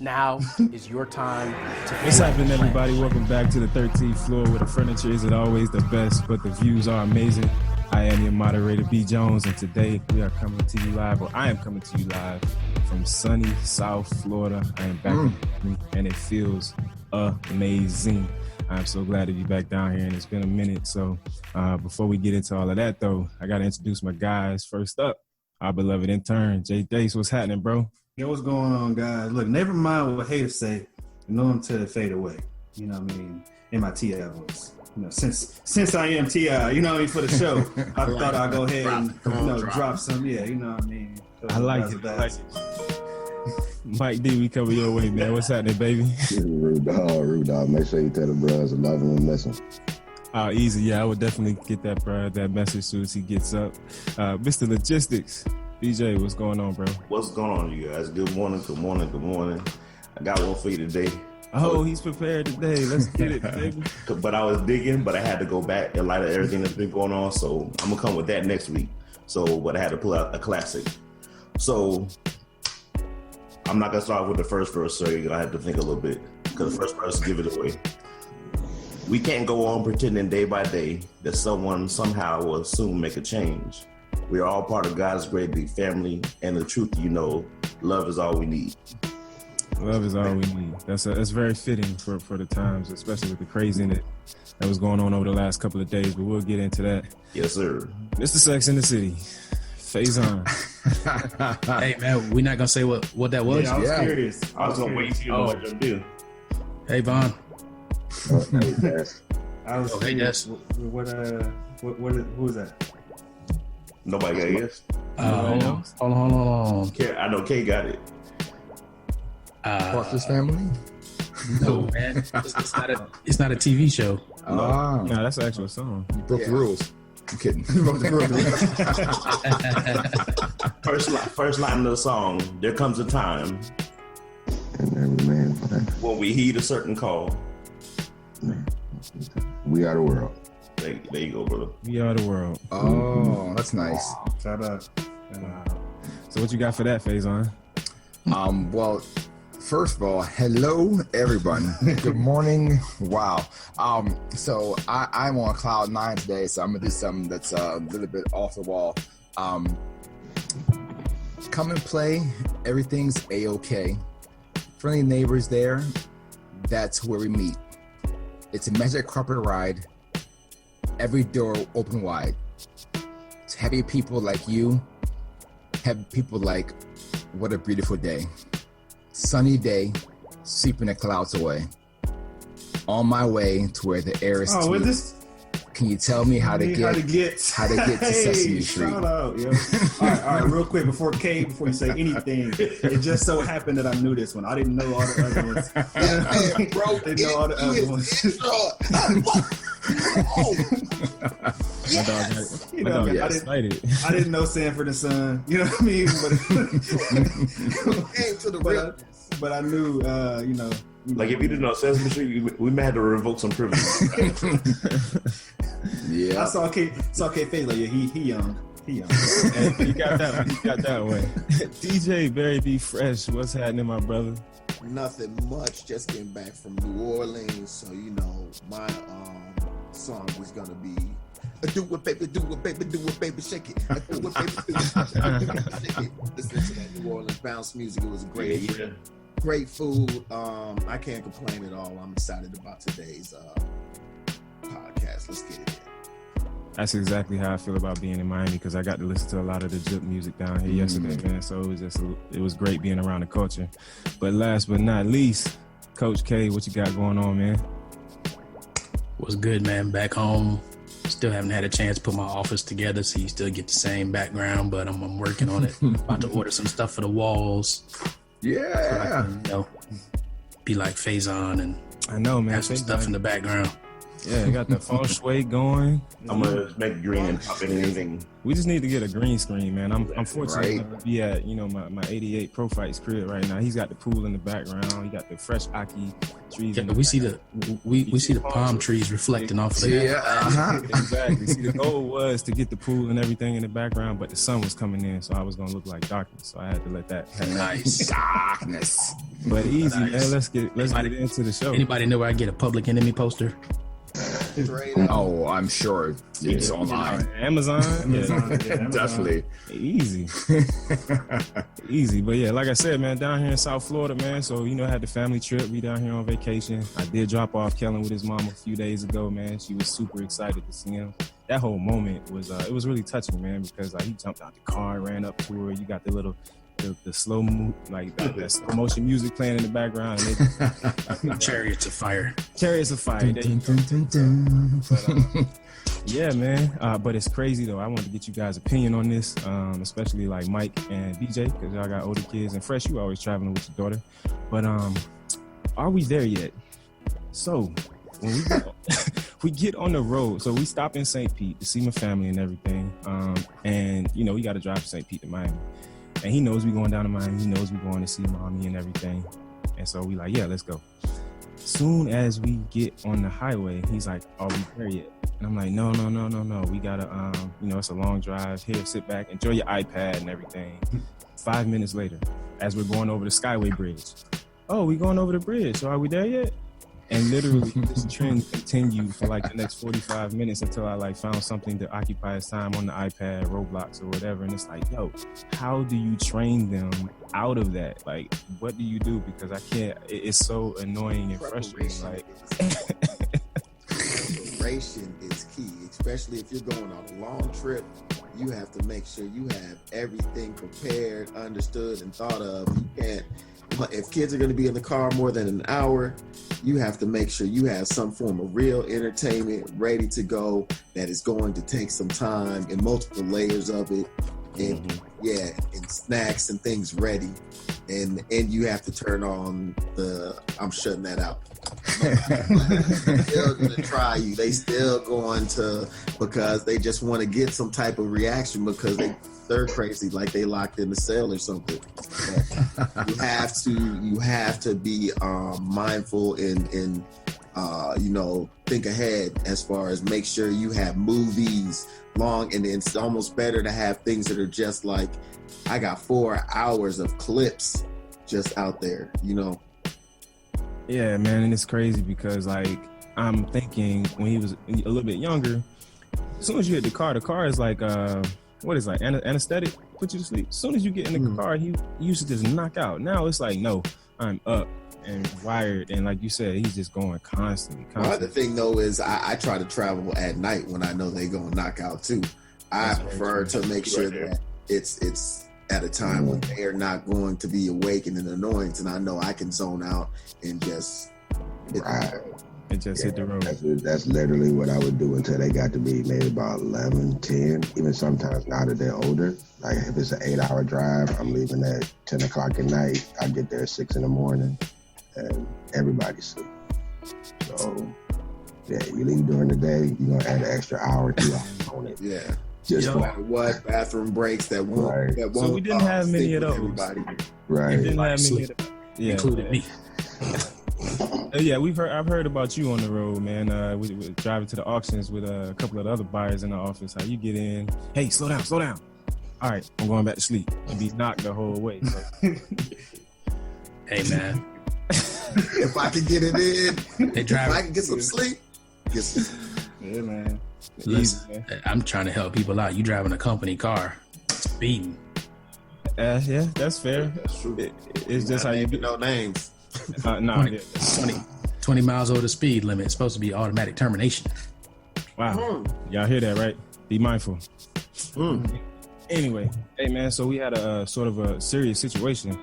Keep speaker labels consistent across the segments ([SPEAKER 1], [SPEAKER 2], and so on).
[SPEAKER 1] Now is your time to
[SPEAKER 2] What's happening, everybody? Welcome back to the 13th floor, where the furniture isn't always the best, but the views are amazing. I am your moderator, B. Jones, and today we are coming to you live, or I am coming to you live from sunny South Florida. I am back, and it feels amazing. I'm so glad to be back down here, and it's been a minute. So before we get into all of that, though, I got to introduce my guys. First up, our beloved intern, Jay Dace. What's happening, bro?
[SPEAKER 3] Yo, what's going on, guys? Look, never mind what haters say. You know until it fade away. You know what I mean? In my T.I. voice. You know, since I am T.I., you know what I mean, for the show, I thought I'd go ahead and drop some. Yeah, you know what I mean?
[SPEAKER 2] I like it. Mike D, we cover your way, man. What's happening, baby?
[SPEAKER 4] Rude dog. Make sure you tell the bros I love him and miss him.
[SPEAKER 2] Oh, easy. Yeah, I would definitely get that message as soon as he gets up. Mr. Logistics, BJ, what's going on, bro?
[SPEAKER 5] What's going on, you guys? Good morning. I got one for you today.
[SPEAKER 2] Oh, he's prepared today. Let's get it, baby.
[SPEAKER 5] But I was digging, but I had to go back in light of everything that's been going on. So I'm going to come with that next week. But I had to pull out a classic. So I'm not going to start with the first verse, so you're going to have to think a little bit, because the first verse give it away. We can't go on pretending day by day that someone somehow will soon make a change. We are all part of God's great big family, and the truth, love is all we need.
[SPEAKER 2] Love is all we need. That's very fitting for the times, especially with the craziness that was going on over the last couple of days, but we'll get into that.
[SPEAKER 5] Yes, sir.
[SPEAKER 2] Mr. Sex in the City, Faison.
[SPEAKER 6] Hey, man, we're not going to say what that was?
[SPEAKER 3] Yeah, I was curious.
[SPEAKER 5] I was going to wait till you know what to do.
[SPEAKER 6] Hey, Vaughn.
[SPEAKER 3] I was
[SPEAKER 6] hey, Des.
[SPEAKER 3] What who was that?
[SPEAKER 5] Nobody got a guess?
[SPEAKER 6] Hold on.
[SPEAKER 5] I know Kay got it.
[SPEAKER 4] Foster's Family?
[SPEAKER 6] No, man. It's not a TV show.
[SPEAKER 2] No, that's an actual song.
[SPEAKER 4] You broke the rules. I'm kidding. You broke the rules.
[SPEAKER 5] First line of the song, there comes a time when we heed a certain call.
[SPEAKER 4] We are the world.
[SPEAKER 5] There you go, brother.
[SPEAKER 2] We are the world.
[SPEAKER 4] Oh, that's nice.
[SPEAKER 3] Shout out.
[SPEAKER 2] So what you got for that, Faison?
[SPEAKER 7] Well, first of all, hello everyone. Good morning. Wow. So I'm on cloud 9 today, so I'm gonna do something that's a little bit off the wall. Come and play. Everything's a-okay. Friendly neighbors there. That's where we meet. It's a magic carpet ride. Every door open wide. It's happy people like you. Happy people like, what a beautiful day. Sunny day, sweeping the clouds away. On my way to where the air is sweet. Can you tell me how to get to Sesame Street?
[SPEAKER 3] Shout out, yo. All right, real quick before you say anything, it just so happened that I knew this one. I didn't know all the other ones.
[SPEAKER 4] Bro,
[SPEAKER 3] didn't know all the other ones.
[SPEAKER 2] My dog got excited.
[SPEAKER 3] I didn't know Sanford and Son. You know what I mean? But I knew,
[SPEAKER 5] Like, if you didn't know Sesame Street, we may have to revoke some privilege.
[SPEAKER 7] Yeah.
[SPEAKER 3] I saw K face like, yeah, he young.
[SPEAKER 2] Hey, you got that one. DJ Barry B. Fresh, what's happening, my brother?
[SPEAKER 8] Nothing much, just getting back from New Orleans, so my song was gonna be do it baby, shake it. Do it baby, shake it. Listen to that New Orleans bounce music. It was great.
[SPEAKER 5] Yeah.
[SPEAKER 8] Great food. I can't complain at all. I'm excited about today's podcast. Let's get it in.
[SPEAKER 2] That's exactly how I feel about being in Miami, because I got to listen to a lot of the Jip music down here yesterday, man. So it was great being around the culture. But last but not least, Coach K, what you got going on, man?
[SPEAKER 6] What's good, man? Back home. Still haven't had a chance to put my office together, so you still get the same background, but I'm working on it. About to order some stuff for the walls.
[SPEAKER 7] Yeah.
[SPEAKER 6] So I can, be like Faison and
[SPEAKER 2] I know, man.
[SPEAKER 6] have some stuff in the background.
[SPEAKER 2] Yeah, got the feng shui going.
[SPEAKER 5] I'm gonna make green and pop in anything.
[SPEAKER 2] We just need to get a green screen, man. I'm fortunate
[SPEAKER 7] Right.
[SPEAKER 2] enough to be at, my 88 Pro Fights crib right now. He's got the pool in the background. He got the fresh Aki trees.
[SPEAKER 6] Yeah,
[SPEAKER 2] in the
[SPEAKER 6] we see the palm trees reflecting off of that.
[SPEAKER 7] Yeah.
[SPEAKER 2] Exactly. See, the goal was to get the pool and everything in the background, but the sun was coming in, so I was gonna look like darkness. So I had to let that happen.
[SPEAKER 6] Nice.
[SPEAKER 7] Darkness.
[SPEAKER 2] But easy,
[SPEAKER 6] Nice.
[SPEAKER 2] man. Let's get into the show.
[SPEAKER 6] Anybody know where I get a Public Enemy poster?
[SPEAKER 8] Straight up.
[SPEAKER 7] Oh, I'm sure it's online.
[SPEAKER 2] Amazon. Yeah.
[SPEAKER 7] Definitely.
[SPEAKER 2] Easy. Easy. But yeah, like I said, man, down here in South Florida, man. So, I had the family trip. We down here on vacation. I did drop off Kellen with his mom a few days ago, man. She was super excited to see him. That whole moment was, it was really touching, man, because he jumped out the car, ran up to her. You got the little, the slow move, like that slow motion music playing in the background. And
[SPEAKER 6] Chariots of Fire.
[SPEAKER 2] Chariots of Fire. There you go. But, yeah, man. But it's crazy though. I wanted to get you guys' opinion on this, especially like Mike and DJ, because y'all got older kids. And Fresh, you always traveling with your daughter. But are we there yet? So when we get on the road, so we stop in St. Pete to see my family and everything. And we got to drive from St. Pete to Miami. And he knows we going down to Miami. He knows we going to see mommy and everything. And so we like, yeah, let's go. Soon as we get on the highway, he's like, are we there yet? And I'm like, no. We gotta, it's a long drive. Here, sit back, enjoy your iPad and everything. 5 minutes later, as we're going over the Skyway Bridge. Oh, we going over the bridge. So are we there yet? And literally, this trend continued for like the next 45 minutes until I found something to occupy his time on the iPad, Roblox or whatever. And it's like, yo, how do you train them out of that? Like, what do you do? Because I can't. It's so annoying and frustrating. Like,
[SPEAKER 8] Preparation is key, especially if you're going on a long trip. You have to make sure you have everything prepared, understood, and thought of. You can't. If kids are going to be in the car more than an hour, you have to make sure you have some form of real entertainment ready to go that is going to take some time and multiple layers of it. And and snacks and things ready. And you have to turn on I'm shutting that out. They're still going to try you. They still going to, because they just want to get some type of reaction because they're crazy, like they locked in the cell or something. You have to be mindful and think ahead as far as make sure you have movies long, and it's almost better to have things that are just like, I got 4 hours of clips just out there,
[SPEAKER 2] Yeah, man, and it's crazy because I'm thinking when he was a little bit younger, as soon as you hit the car is like anesthetic, put you to sleep. As soon as you get in the car, he used to just knock out. Now it's like, no, I'm up and wired, and like you said, he's just going constantly.
[SPEAKER 8] The other thing though is I try to travel at night when I know they gonna knock out too. I prefer to make sure that it's at a time when they are not going to be awake and annoying, and I know I can zone out and just hit
[SPEAKER 2] the road.
[SPEAKER 4] That's literally what I would do until they got to be maybe about 11, 10, even sometimes now that they're older. Like if it's an 8-hour drive, I'm leaving at 10 o'clock at night. I get there at 6 in the morning and everybody's asleep. So yeah, you leave during the day, you're gonna add an extra hour, 2 hours on it.
[SPEAKER 8] Yeah.
[SPEAKER 4] Just
[SPEAKER 8] no matter what, bathroom breaks that won't.
[SPEAKER 2] So we didn't have many of those.
[SPEAKER 8] Everybody.
[SPEAKER 4] Right.
[SPEAKER 2] We didn't have many of those. Yeah.
[SPEAKER 6] Including me.
[SPEAKER 2] Yeah, I've heard about you on the road, man. We driving to the auctions with a couple of the other buyers in the office. How you get in? Hey, slow down. All right, I'm going back to sleep. And be knocked the whole way. So.
[SPEAKER 6] Hey, man.
[SPEAKER 8] If I can get it in,
[SPEAKER 6] They drive.
[SPEAKER 8] if I can get some sleep.
[SPEAKER 3] Yeah, man.
[SPEAKER 6] Listen, I'm trying to help people out. You driving a company car, speeding.
[SPEAKER 2] Yeah, that's fair.
[SPEAKER 8] That's true.
[SPEAKER 2] It's just how you do.
[SPEAKER 8] No names.
[SPEAKER 2] No,
[SPEAKER 6] 20 miles over the speed limit. It's supposed to be automatic termination.
[SPEAKER 2] Wow. Y'all hear that, right? Be mindful. Anyway, hey, man, so we had a sort of a serious situation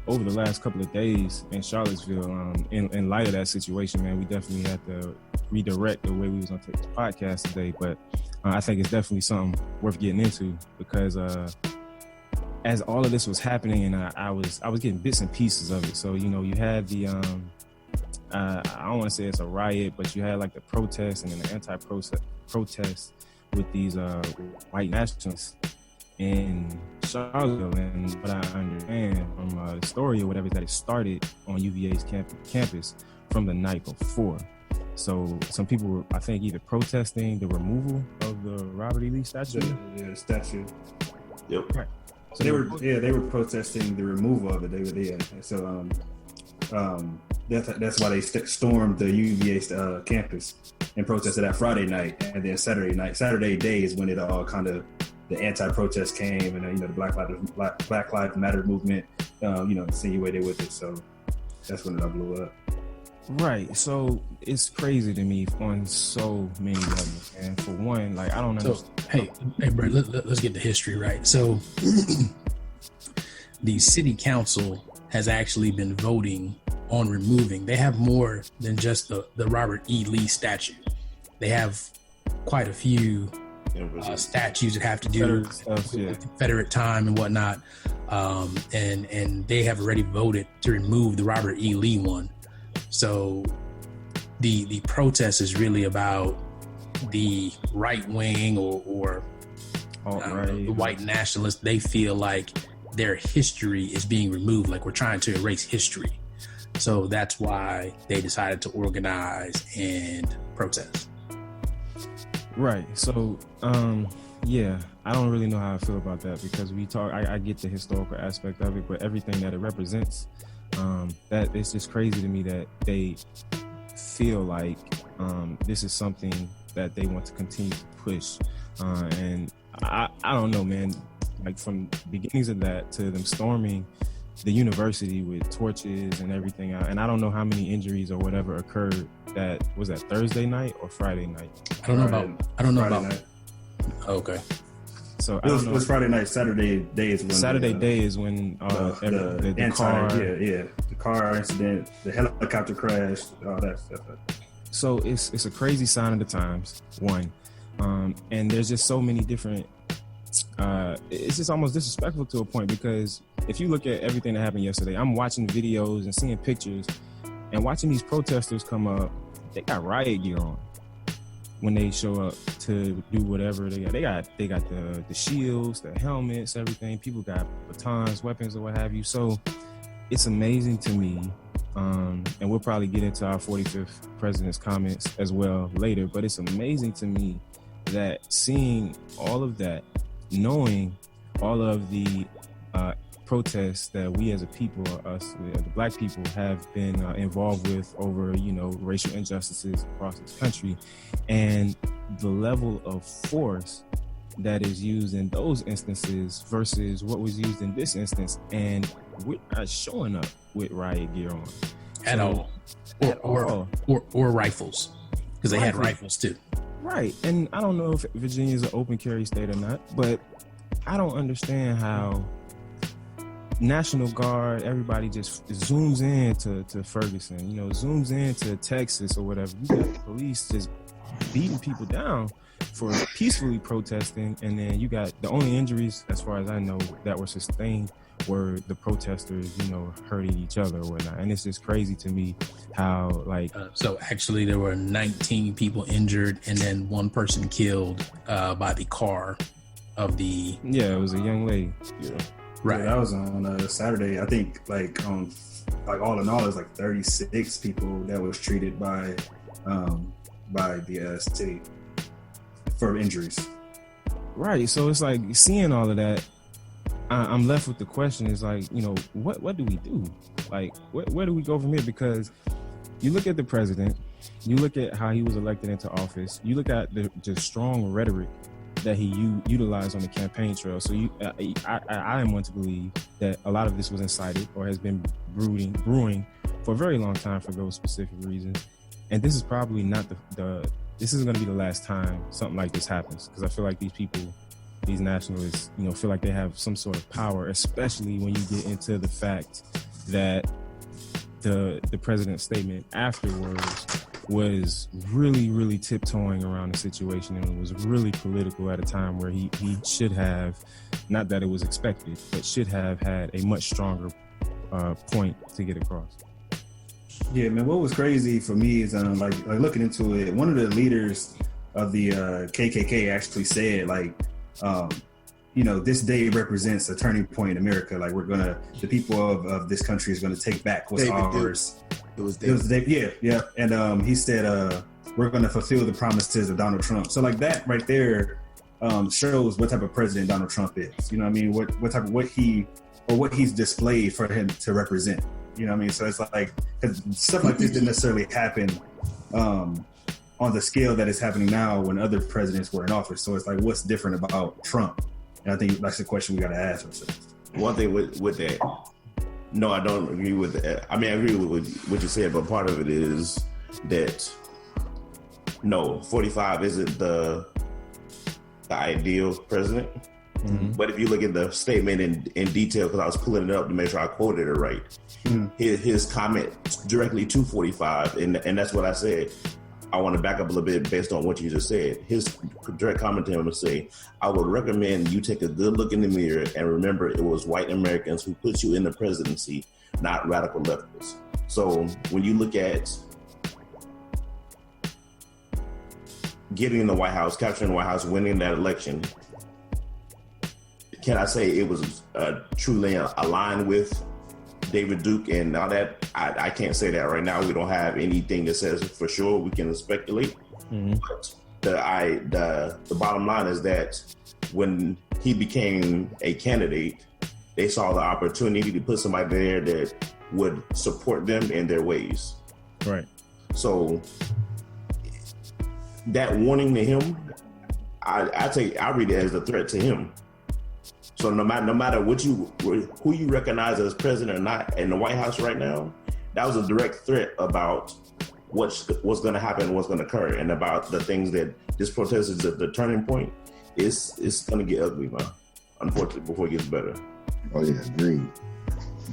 [SPEAKER 2] over the last couple of days in Charlottesville. In light of that situation, man, we definitely had to redirect the way we was going to take this podcast today. But I think it's definitely something worth getting into because as all of this was happening, and I was getting bits and pieces of it. So, you had the I don't want to say it's a riot, but you had like the protests and then the anti-protest with these white nationalists in Charlottesville. And what I understand from the story or whatever is that it started on UVA's campus from the night before. So some people were, I think, either protesting the removal of the Robert E. Lee statue.
[SPEAKER 3] The statue.
[SPEAKER 5] Yep.
[SPEAKER 2] Right. So
[SPEAKER 3] they were protesting the removal of it. So that's why they stormed the UVA campus and protested that Friday night, and then Saturday day is when it all kind of the anti-protest came, and the Black Lives Matter movement, insinuated with it. So that's when it all blew up.
[SPEAKER 2] Right. So it's crazy to me on so many levels. And for one, like, I don't know.
[SPEAKER 6] So, hey, bro, let's get the history right. So the city council has actually been voting on removing. They have more than just the Robert E. Lee statue. They have quite a few statues that have to do with Confederate time and whatnot. And they have already voted to remove the Robert E. Lee one. So the protest is really about the right wing or the white nationalists. They feel like their history is being removed, like we're trying to erase history. So that's why they decided to organize and protest.
[SPEAKER 2] Right. So, yeah, I don't really know how I feel about that, because I get the historical aspect of it, but everything that it represents, that it's just crazy to me that they feel like this is something that they want to continue to push. And I don't know, man, like from the beginnings of that to them storming the university with torches and everything. And I don't know how many injuries or whatever occurred. Was that Thursday night or Friday night?
[SPEAKER 6] I don't know about.
[SPEAKER 3] Night.
[SPEAKER 6] Okay.
[SPEAKER 3] So it was Friday night. Saturday day is when
[SPEAKER 2] the car,
[SPEAKER 3] the car incident, the helicopter crash, all that stuff.
[SPEAKER 2] So it's a crazy sign of the times. One, and there's just so many different. It's just almost disrespectful to a point, because if you look at everything that happened yesterday, I'm watching videos and seeing pictures and watching these protesters come up. They got riot gear on when they show up to do whatever they got. They got the shields, the helmets, everything. People got batons, weapons, or what have you. So it's amazing to me, and we'll probably get into our 45th president's comments as well later, but it's amazing to me that seeing all of that, knowing all of the protests that we as a people, the Black people, have been involved with over, racial injustices across this country, and the level of force that is used in those instances versus what was used in this instance, and we're not showing up with riot gear on
[SPEAKER 6] at all, or rifles, because they had rifles too.
[SPEAKER 2] Right. And I don't know if Virginia is an open carry state or not, but I don't understand how National Guard, everybody just zooms in to Ferguson, zooms into Texas or whatever. You got the police just beating people down for peacefully protesting, and then you got the only injuries, as far as I know, that were sustained were the protesters, hurting each other or whatnot. And it's just crazy to me how,
[SPEAKER 6] so actually there were 19 people injured and then one person killed by the car of the...
[SPEAKER 2] Yeah, it was a young lady.
[SPEAKER 3] Yeah.
[SPEAKER 6] Right.
[SPEAKER 3] Yeah, that was on Saturday. I think all in all, it's 36 people that was treated by the city for injuries.
[SPEAKER 2] Right. So it's like seeing all of that, I'm left with the question is what do we do? Where do we go from here? Because you look at the president, you look at how he was elected into office, you look at the strong rhetoric that he utilized on the campaign trail. So I am one to believe that a lot of this was incited or has been brewing for a very long time for those specific reasons. And this is probably not this isn't going to be the last time something like this happens, because I feel like these nationalists, feel like they have some sort of power, especially when you get into the fact that the president's statement afterwards was really, really tiptoeing around the situation, and it was really political at a time where he should have, not that it was expected, but should have had a much stronger point to get across.
[SPEAKER 3] Yeah, man. What was crazy for me is like looking into it. One of the leaders of the KKK actually said this day represents a turning point in America. Like the people of this country is gonna take back what's ours.
[SPEAKER 8] It was David.
[SPEAKER 3] Yeah. And he said we're gonna fulfill the promises of Donald Trump. So like that right there shows what type of president Donald Trump is. You know what I mean? What he's displayed for him to represent. You know what I mean? So it's like, cause stuff like this didn't necessarily happen on the scale that it's happening now when other presidents were in office. So it's like, what's different about Trump? And I think that's the question we got to ask ourselves.
[SPEAKER 5] One thing with that, no, I don't agree with that. I mean, I agree with what you said, but part of it is that, no, 45 isn't the ideal president. Mm-hmm. But if you look at the statement in detail, because I was pulling it up to make sure I quoted it right, his comment directly to 45, and that's what I said. I want to back up a little bit based on what you just said. His direct comment to him was say, I would recommend you take a good look in the mirror and remember it was white Americans who put you in the presidency, not radical leftists. So when you look at getting in the White House, capturing the White House, winning that election, can I say it was truly aligned with David Duke and all that? I can't say that right now. We don't have anything that says for sure. We can speculate. Mm-hmm. But the bottom line is that when he became a candidate, they saw the opportunity to put somebody there that would support them in their ways.
[SPEAKER 2] Right.
[SPEAKER 5] So that warning to him, I read it as a threat to him. So no matter who you recognize as president or not in the White House right now, that was a direct threat about what's going to happen, what's going to occur, and about the things that this protest is the turning point. It's going to get ugly, man. Unfortunately, before it gets better.
[SPEAKER 4] Oh yeah, agreed.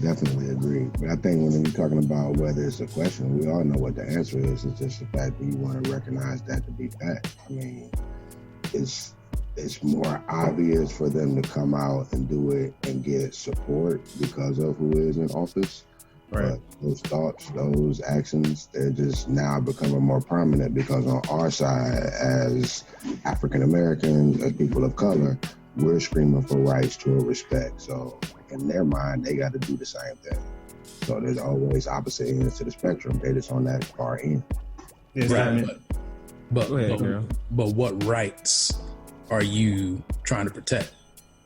[SPEAKER 4] Definitely agree. But I think when we're talking about whether it's a question, we all know what the answer is. It's just the fact that you want to recognize that to be fact. I mean, it's more obvious for them to come out and do it and get support because of who is in office. Right. But those thoughts, those actions, they're just now becoming more prominent because on our side, as African Americans, as people of color, we're screaming for rights, true respect. So in their mind, they got to do the same thing. So there's always opposite ends to the spectrum. They're just on that far end.
[SPEAKER 6] Right. But what rights are you trying to protect?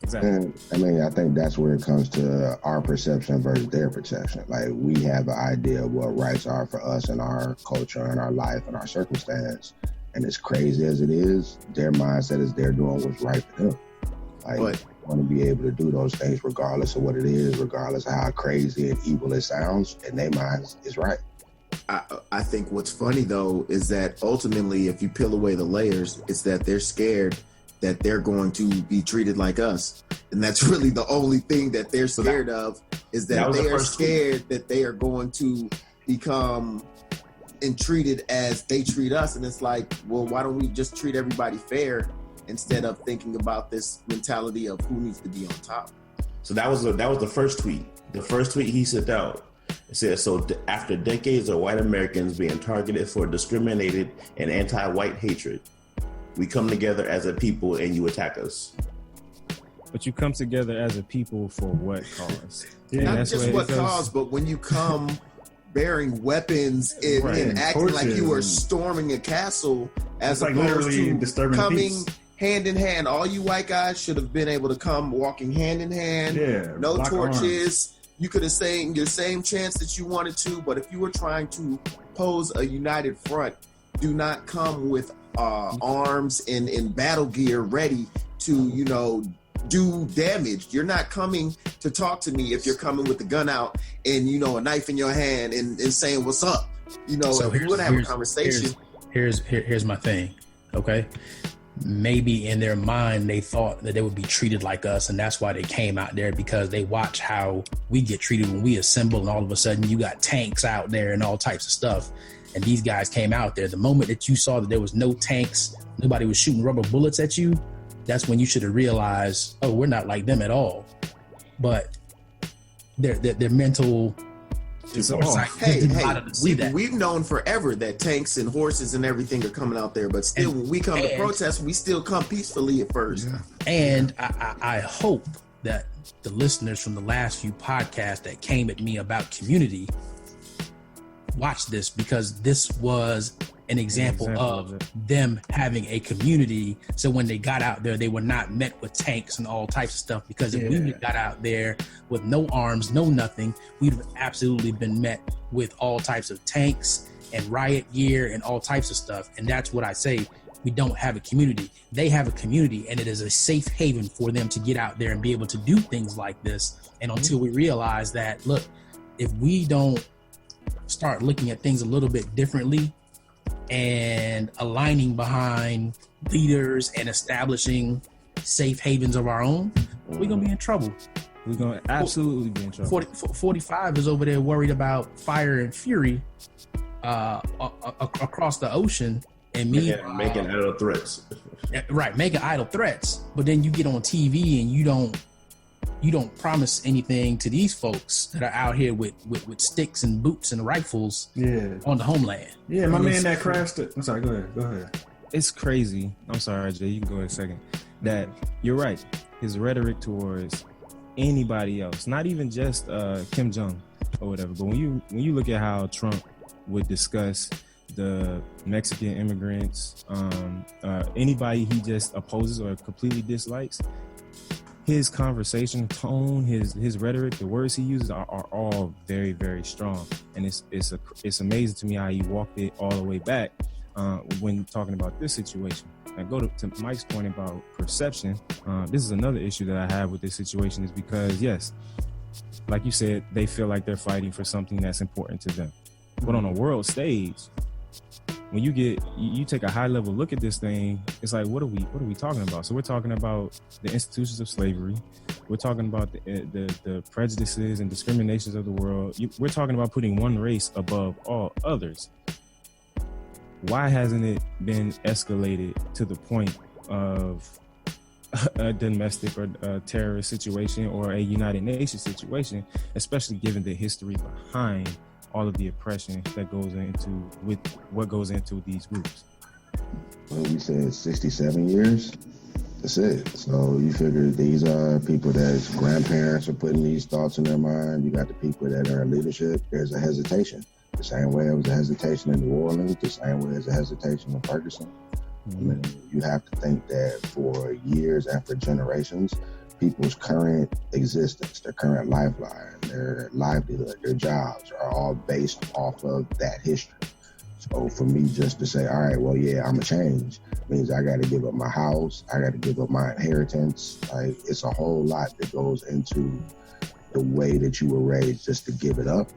[SPEAKER 2] Exactly.
[SPEAKER 4] And I mean, I think that's where it comes to our perception versus their perception. Like, we have an idea of what rights are for us in our culture and our life and our circumstance. And as crazy as it is, their mindset is they're doing what's right for them. Like, they want to be able to do those things regardless of what it is, regardless of how crazy and evil it sounds, and their mind is right.
[SPEAKER 8] I think what's funny, though, is that ultimately, if you peel away the layers, it's that they're scared that they're going to be treated like us. And that's really the only thing that they're scared of, is that they are scared that they are going to become and treated as they treat us. And it's like, well, why don't we just treat everybody fair instead of thinking about this mentality of who needs to be on top?
[SPEAKER 5] So that was the first tweet. The first tweet he sent out. It said, so after decades of white Americans being targeted for discriminated and anti-white hatred, we come together as a people and you attack us.
[SPEAKER 2] But you come together as a people for what cause?
[SPEAKER 8] Yeah, not just what cause, but when you come bearing weapons and acting like you are storming a castle, as
[SPEAKER 3] it's
[SPEAKER 8] opposed
[SPEAKER 3] like
[SPEAKER 8] to coming hand in hand. All you white guys should have been able to come walking hand in hand.
[SPEAKER 3] Yeah,
[SPEAKER 8] no torches. Arms. You could have said your same chance that you wanted to, but if you were trying to pose a united front, do not come with arms and battle gear ready to, do damage. You're not coming to talk to me if you're coming with the gun out and, a knife in your hand and saying, what's up? So if you would have a conversation.
[SPEAKER 6] Here's my thing, okay? Maybe in their mind, they thought that they would be treated like us, and that's why they came out there, because they watch how we get treated when we assemble, and all of a sudden you got tanks out there and all types of stuff. And these guys came out there. The moment that you saw that there was no tanks, nobody was shooting rubber bullets at you, that's when you should have realized, oh, we're not like them at all. But their mental
[SPEAKER 2] It's
[SPEAKER 6] More
[SPEAKER 2] off.
[SPEAKER 6] psyched.
[SPEAKER 8] Hey,
[SPEAKER 6] Delighted to see that.
[SPEAKER 8] we've known forever that tanks and horses and everything are coming out there, but still, when we come to protest, we still come peacefully at first.
[SPEAKER 7] Yeah.
[SPEAKER 6] And I hope that the listeners from the last few podcasts that came at me about community watch this, because this was an example of them having a community. So when they got out there, they were not met with tanks and all types of stuff, because if we got out there with no arms, no nothing, we'd have absolutely been met with all types of tanks and riot gear and all types of stuff. And that's what I say. We don't have a community. They have a community, and it is a safe haven for them to get out there and be able to do things like this. And until we realize that, look, if we don't start looking at things a little bit differently and aligning behind leaders and establishing safe havens of our own, we're going to be in trouble.
[SPEAKER 2] We're going to absolutely be in trouble.
[SPEAKER 6] 45 is over there worried about fire and fury across the ocean. And
[SPEAKER 5] making idle threats.
[SPEAKER 6] Right, making idle threats. But then you get on TV and you don't promise anything to these folks that are out here with sticks and boots and rifles on the homeland.
[SPEAKER 3] Yeah, my man that crashed it. I'm sorry, go ahead.
[SPEAKER 2] It's crazy. I'm sorry, Jay, you can go in a second. That you're right. His rhetoric towards anybody else, not even just Kim Jong or whatever, but when you look at how Trump would discuss the Mexican immigrants, anybody he just opposes or completely dislikes, his conversation tone, his rhetoric, the words he uses are all very, very strong. And it's amazing to me how he walked it all the way back when talking about this situation. I go to Mike's point about perception. This is another issue that I have with this situation, is because, yes, like you said, they feel like they're fighting for something that's important to them. But on a world stage, when you take a high level look at this thing, it's like, what are we talking about? So we're talking about the institutions of slavery. We're talking about the prejudices and discriminations of the world. We're talking about putting one race above all others. Why hasn't it been escalated to the point of a domestic or a terrorist situation or a United Nations situation, especially given the history behind all of the oppression that goes into these groups?
[SPEAKER 4] Well, we said 67 years. That's it. So you figure these are people that's grandparents are putting these thoughts in their mind. You got the people that are in leadership. There's a hesitation. The same way it was a hesitation in New Orleans, the same way as a hesitation in Ferguson. I mean, you have to think that for years and for generations, people's current existence, their current lifeline, their livelihood, their jobs are all based off of that history. So for me just to say, all right, well, yeah, I'm a change, means I got to give up my house, I got to give up my inheritance. Like, it's a whole lot that goes into the way that you were raised just to give it up.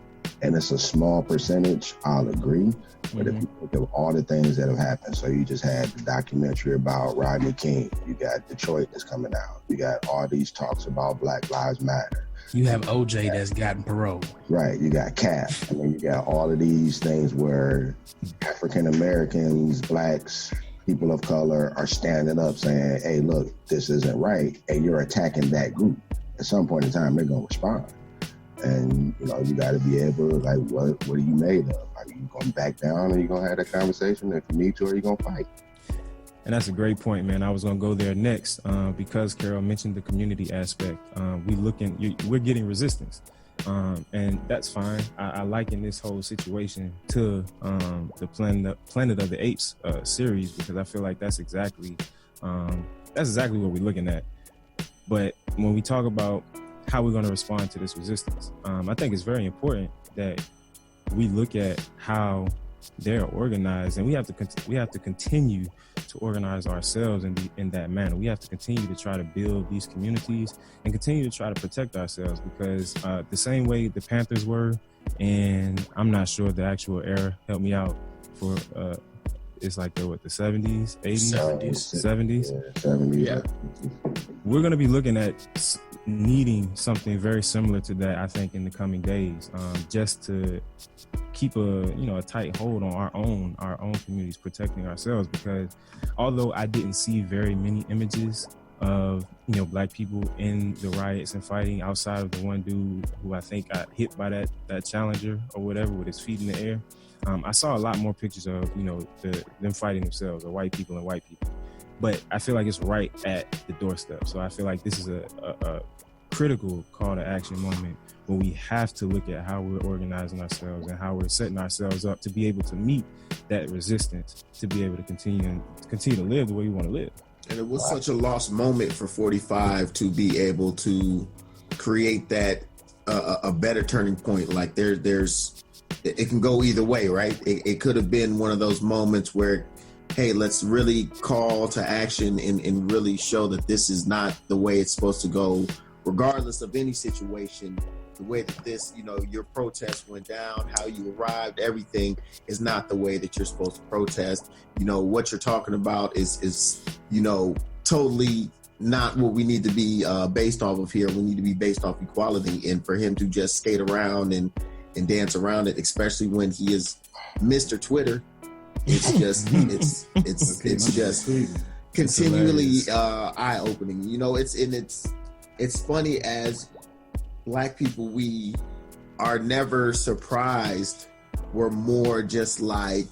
[SPEAKER 4] And it's a small percentage, I'll agree. But if you look at all the things that have happened, so you just had the documentary about Rodney King, you got Detroit that's coming out, you got all these talks about Black Lives Matter.
[SPEAKER 6] You have OJ that's gotten parole.
[SPEAKER 4] Right, you got Cap. I mean, you got all of these things where African Americans, blacks, people of color are standing up saying, hey, look, this isn't right, and you're attacking that group. At some point in time, they're going to respond. And, you know, you got to be able to, like, what are you made of? Are you going to back down? Are you going to have that conversation? If you need to, are you going to fight?
[SPEAKER 2] And that's a great point, man. I was going to go there next because Carol mentioned the community aspect. We're getting resistance, and that's fine. I liken this whole situation to the Planet of the Apes series, because I feel like that's exactly what we're looking at. But when we talk about how we're going to respond to this resistance, I think it's very important that we look at how they're organized, and we have to continue to organize ourselves in that manner. We have to continue to try to build these communities and continue to try to protect ourselves, because the same way the Panthers were, and I'm not sure the actual era, help me out, for it's like the 70s, 80s, 70s.
[SPEAKER 4] Yeah, 70s.
[SPEAKER 8] Yeah.
[SPEAKER 2] We're going to be looking at needing something very similar to that, I think, in the coming days, just to keep a tight hold on our own communities, protecting ourselves. Because although I didn't see very many images of, Black people in the riots and fighting, outside of the one dude who I think got hit by that Challenger or whatever with his feet in the air. I saw a lot more pictures of, them fighting themselves, or white people and white people. But I feel like it's right at the doorstep. So I feel like this is a critical call to action moment where we have to look at how we're organizing ourselves and how we're setting ourselves up to be able to meet that resistance, to be able to continue to live the way we want to live.
[SPEAKER 8] And it was such a lost moment for 45 to be able to create that a better turning point. Like there's it can go either way, right? It could have been one of those moments where, hey, let's really call to action and really show that this is not the way it's supposed to go, regardless of any situation. The way that this, your protest went down, how you arrived, everything is not the way that you're supposed to protest. What you're talking about is totally not what we need to be based off of here. We need to be based off equality. And for him to just skate around and dance around it, especially when he is Mr. Twitter, it's just it's just continually eye-opening. It's funny, as Black people, we are never surprised. We're more just like,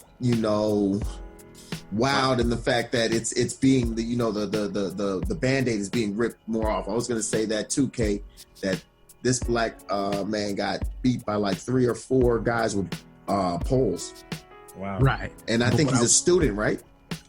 [SPEAKER 8] wowed in the fact that it's being the Band-Aid is being ripped more off. I was gonna say that too, Kate, that this Black man got beat by like 3 or 4 guys with poles.
[SPEAKER 2] Wow.
[SPEAKER 6] Right.
[SPEAKER 8] And I think he's a student, right?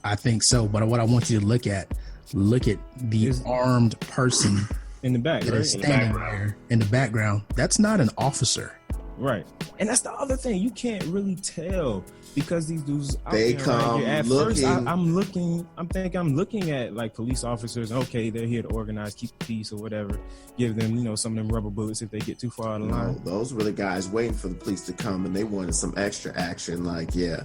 [SPEAKER 6] I think so. But what I want you to look at the armed person
[SPEAKER 2] in the back,
[SPEAKER 6] that
[SPEAKER 2] right?
[SPEAKER 6] is standing there in the background. That's not an officer.
[SPEAKER 2] Right. And that's the other thing. You can't really tell, because these dudes
[SPEAKER 8] they come
[SPEAKER 2] right at
[SPEAKER 8] looking.
[SPEAKER 2] First, I'm looking at like police officers. Okay, they're here to organize, keep the peace or whatever. Give them, some of them rubber bullets if they get too far out of line.
[SPEAKER 8] Those were the guys waiting for the police to come, and they wanted some extra action. Like, yeah.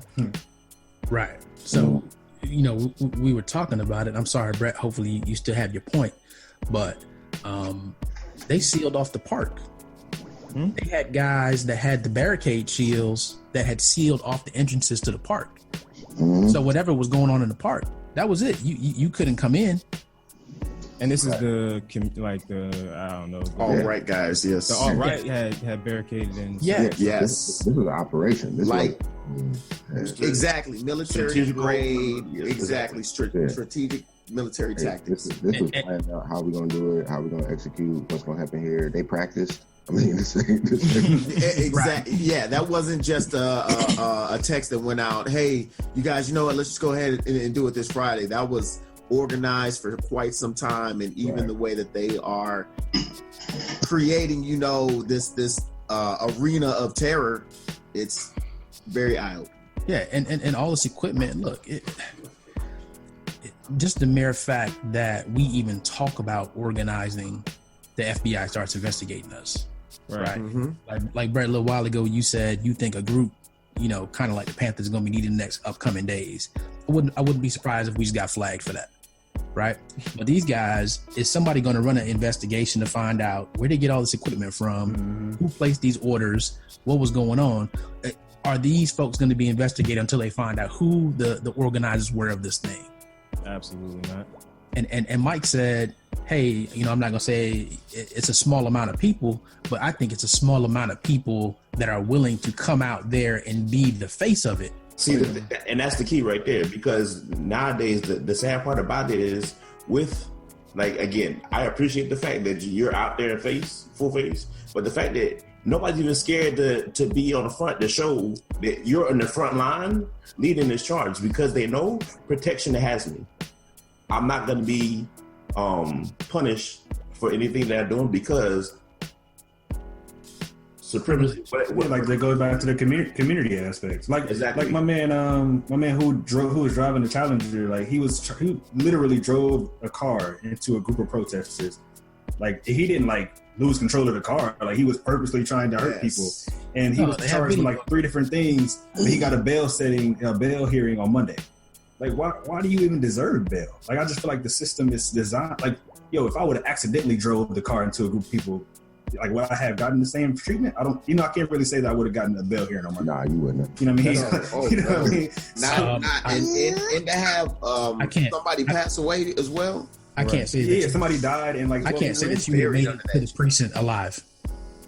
[SPEAKER 6] Right. So, we were talking about it. I'm sorry, Brett. Hopefully you still have your point, but they sealed off the park. They had guys that had the barricade shields that had sealed off the entrances to the park. So whatever was going on in the park, that was it. You couldn't come in.
[SPEAKER 2] And this is the I don't know.
[SPEAKER 8] All right, guys. Yes.
[SPEAKER 2] The all right had barricated in.
[SPEAKER 6] Yeah.
[SPEAKER 8] Yes.
[SPEAKER 4] This was an operation. This
[SPEAKER 8] exactly military grade. Exactly strategic military tactics.
[SPEAKER 4] This was planned out. How we gonna do it? How we gonna execute? What's gonna happen here? They practiced. I mean,
[SPEAKER 8] exactly. Right. Yeah, that wasn't just a text that went out. Hey, you guys, you know what? Let's just go ahead and do it this Friday. That was organized for quite some time, and even the way that they are creating, this arena of terror, it's very eye-opening.
[SPEAKER 6] Yeah, and all this equipment. Look, just the mere fact that we even talk about organizing, the FBI starts investigating us. Right. Mm-hmm. Like Brett, a little while ago, you said you think a group, kind of like the Panthers, is going to be needed in the next upcoming days. I wouldn't be surprised if we just got flagged for that. Right. But these guys, is somebody going to run an investigation to find out where they get all this equipment from, who placed these orders, what was going on? Are these folks going to be investigated until they find out who the organizers were of this thing?
[SPEAKER 2] Absolutely not.
[SPEAKER 6] And Mike said, hey, I'm not going to say it's a small amount of people, but I think it's a small amount of people that are willing to come out there and be the face of it.
[SPEAKER 5] See, and that's the key right there, because nowadays the sad part about it is again, I appreciate the fact that you're out there full face, but the fact that nobody's even scared to be on the front to show that you're in the front line leading this charge, because they know protection has me. I'm not going to be punished for anything that I'm doing, because supremacy.
[SPEAKER 3] Like they go back to the community aspects.
[SPEAKER 5] Exactly.
[SPEAKER 3] Like my man who was driving the Challenger. Like he literally drove a car into a group of protesters. Like he didn't lose control of the car. Like he was purposely trying to hurt people, and he was charged with 3 different things. But he got a bail hearing on Monday. Like, why do you even deserve bail? Like, I just feel like the system is designed. Like, if I would have accidentally drove the car into a group of people, like, would I have gotten the same treatment? I don't. I can't really say that I would have gotten a bail hearing on Monday.
[SPEAKER 4] Nah, you wouldn't.
[SPEAKER 3] You know what I mean?
[SPEAKER 8] And to have somebody pass away as well.
[SPEAKER 6] I can't say that.
[SPEAKER 3] Yeah, somebody died and like
[SPEAKER 6] I can't say that you would have made it to the precinct alive.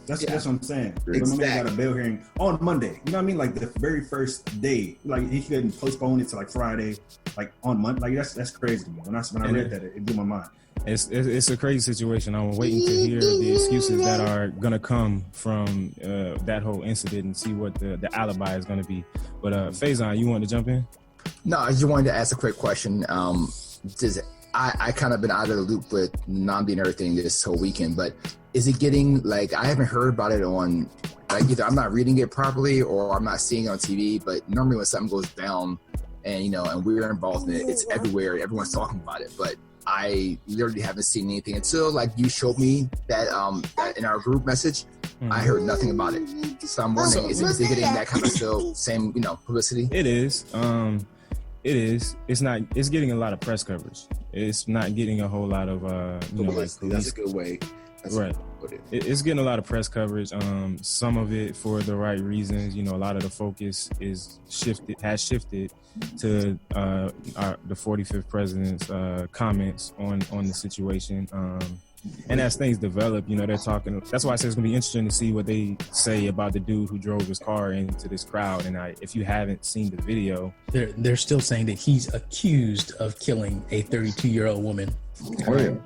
[SPEAKER 3] That's what I'm saying.
[SPEAKER 8] Exactly.
[SPEAKER 3] My man got a bail hearing on Monday. You know what I mean? Like the very first day. Like he couldn't postpone it to like Friday, like on Monday. Like that's crazy to me. When I read that, it blew my mind.
[SPEAKER 2] It's a crazy situation. I'm waiting to hear the excuses that are gonna come from that whole incident and see what the alibi is gonna be. But Faison, you want to jump in?
[SPEAKER 7] No, I just wanted to ask a quick question. I kind of been out of the loop with Namdi and everything this whole weekend, but is it getting like, I haven't heard about it on, like either I'm not reading it properly or I'm not seeing it on TV, but normally when something goes down and, you know, and we're involved in it, it's everywhere. Everyone's talking about it, but I literally haven't seen anything until like you showed me that, that in our group message. I heard nothing about it. So I'm wondering, is it getting that kind of still same, you know, publicity?
[SPEAKER 2] It is. It is. It's getting a lot of press coverage. It's not getting a whole lot of you know, like police.
[SPEAKER 8] That's a good way. Right.
[SPEAKER 2] It's getting a lot of press coverage. Some of it for the right reasons. You know, a lot of the focus has shifted to the 45th president's comments on the situation. And as things develop, you know, they're talking. That's why I said it's gonna be interesting to see what they say about the dude who drove his car into this crowd. And if you haven't seen the video,
[SPEAKER 6] they're still saying that he's accused of killing a 32-year-old woman,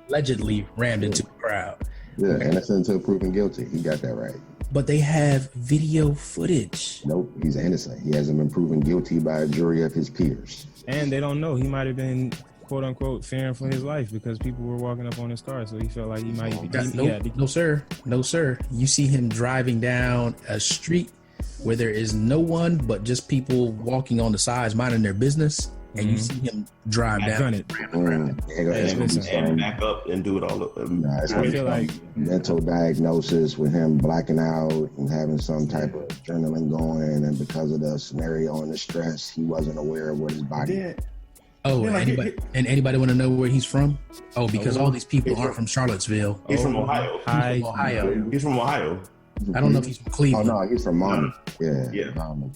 [SPEAKER 6] allegedly rammed into the crowd.
[SPEAKER 4] Yeah, innocent until proven guilty. He got that right.
[SPEAKER 6] But they have video footage.
[SPEAKER 4] Nope, he's innocent. He hasn't been proven guilty by a jury of his peers.
[SPEAKER 2] And they don't know. He might have been, quote unquote, fearing for his life because people were walking up on his car, so he felt like he might be.
[SPEAKER 6] No, sir. You see him driving down a street where there is no one but just people walking on the sides minding their business, and you see him drive down it.
[SPEAKER 5] And back up and do it all over.
[SPEAKER 4] I feel like mental diagnosis with him blacking out and having some type of adrenaline going, and because of the scenario and the stress, he wasn't aware of what his body did.
[SPEAKER 6] Oh, anybody want to know where he's from? Oh, because all these people aren't from Charlottesville.
[SPEAKER 5] He's from Ohio. He's from Ohio.
[SPEAKER 6] I don't know if he's from Cleveland.
[SPEAKER 4] Oh no, he's from Monmouth. Yeah.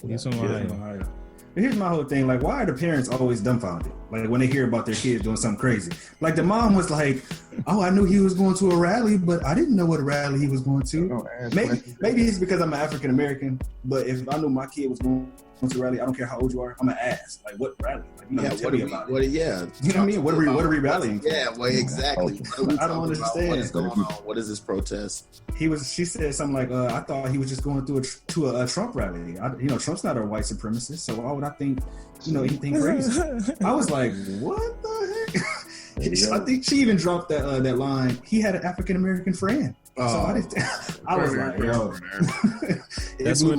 [SPEAKER 2] He's from Ohio.
[SPEAKER 3] Here's my whole thing. Like, why are the parents always dumbfounded? Like, when they hear about their kids doing something crazy. Like, the mom was like, oh, I knew he was going to a rally, but I didn't know what rally he was going to. Maybe it's because I'm an African-American, but if I knew my kid was going to a rally, I don't care how old you are, I'm going to ask. Like, what rally? Like, you know what I mean? What are we rallying?
[SPEAKER 8] Yeah, well, exactly.
[SPEAKER 3] I don't understand.
[SPEAKER 8] What is going on? What is this protest?
[SPEAKER 3] She said something like, I thought he was just going to a Trump rally. Trump's not a white supremacist, so why would I think, anything crazy? I was like, what the heck? I think she even dropped that line. He had an African American friend. So I was like, yo, that's what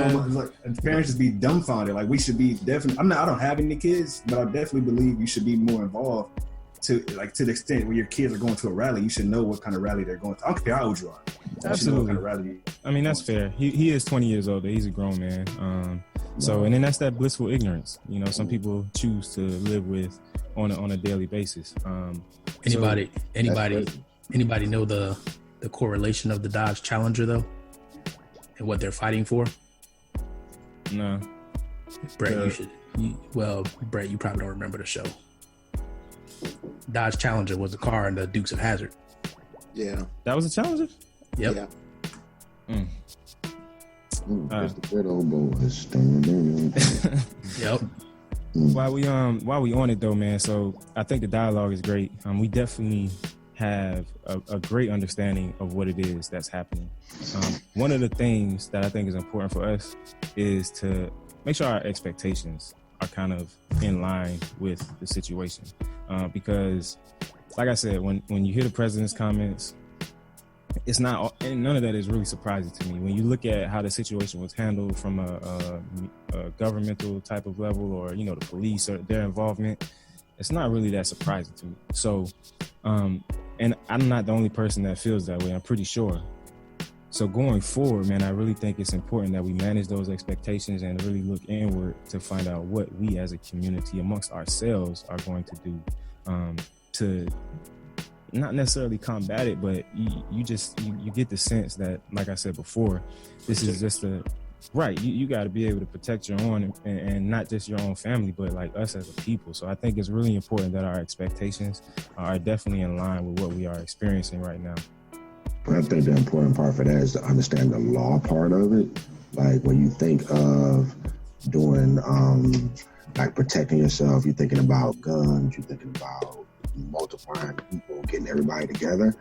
[SPEAKER 3] parents just be dumbfounded. Like, we should be definitely. I don't have any kids, but I definitely believe you should be more involved to the extent where your kids are going to a rally. You should know what kind of rally they're going to. I don't care how old you are.
[SPEAKER 2] Absolutely.
[SPEAKER 3] Kind of rally.
[SPEAKER 2] I mean, that's fair. He is 20 years old. He's a grown man. And then that's that blissful ignorance. Some people choose to live with on a daily basis.
[SPEAKER 6] Anybody know the correlation of the Dodge Challenger though, and what they're fighting for?
[SPEAKER 2] No,
[SPEAKER 6] Brett, Brett, you probably don't remember the show. Dodge Challenger was the car in the Dukes of Hazzard.
[SPEAKER 2] Yeah, that was a Challenger.
[SPEAKER 6] Yep.
[SPEAKER 4] Yeah. That's the good old boys.
[SPEAKER 6] Yep.
[SPEAKER 2] While we on it though, man. So I think the dialogue is great. We definitely have a great understanding of what it is that's happening. One of the things that I think is important for us is to make sure our expectations are kind of in line with the situation. Because, like I said, when you hear the president's comments, it's not, and none of that is really surprising to me. When you look at how the situation was handled from a governmental type of level, or the police or their involvement, it's not really that surprising to me. So, and I'm not the only person that feels that way, I'm pretty sure. So going forward, man, I really think it's important that we manage those expectations and really look inward to find out what we as a community amongst ourselves are going to do to not necessarily combat it, but you get the sense that, like I said before, this is just right, you got to be able to protect your own and not just your own family, but like us as a people. So I think it's really important that our expectations are definitely in line with what we are experiencing right now.
[SPEAKER 4] But I think the important part for that is to understand the law part of it. Like when you think of doing like protecting yourself, you're thinking about guns, you're thinking about multiplying people, getting everybody together,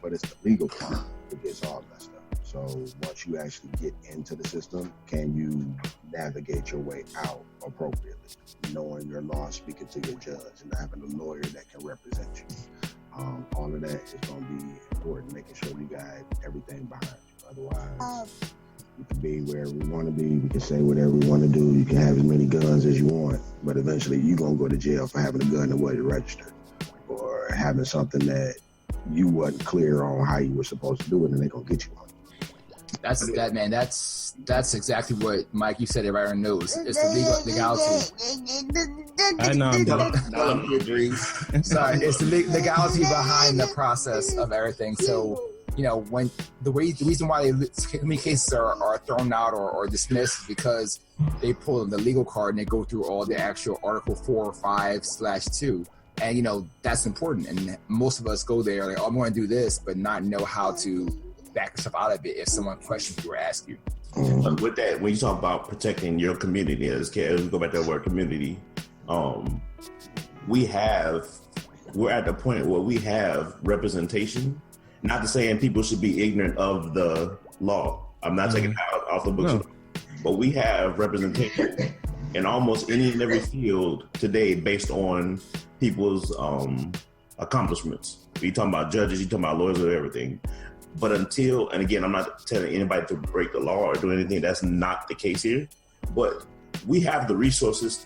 [SPEAKER 4] but it's the legal part that gets all messed up. So once you actually get into the system, can you navigate your way out appropriately, knowing your law, speaking to your judge, and having a lawyer that can represent you. All of that is going to be important, making sure you got everything behind you. Otherwise, we can be wherever we want to be. We can say whatever we want to do. You can have as many guns as you want, but eventually you're going to go to jail for having a gun that wasn't registered or having something that you wasn't clear on how you were supposed to do it, and they're going to get you on it.
[SPEAKER 7] That's that, man. That's exactly what Mike. You said it right on the nose. It's the legality.
[SPEAKER 2] I know.
[SPEAKER 7] Sorry, it's the legality behind the process of everything. So, you know, when the reason why so many cases are thrown out or dismissed is because they pull the legal card and they go through all the actual Article 4 or 5/2. And, you know, that's important. And most of us go there like, oh, I'm going to do this, but not know how to back yourself out of it if someone questions you or asks you.
[SPEAKER 5] But with that, when you talk about protecting your community, as we go back to that word community, we're at the point where we have representation. Not to say people should be ignorant of the law. I'm not taking that off the books, but we have representation in almost any and every field today based on people's accomplishments. You're talking about judges, you're talking about lawyers, or everything. But until, and again, I'm not telling anybody to break the law or do anything. That's not the case here. But we have the resources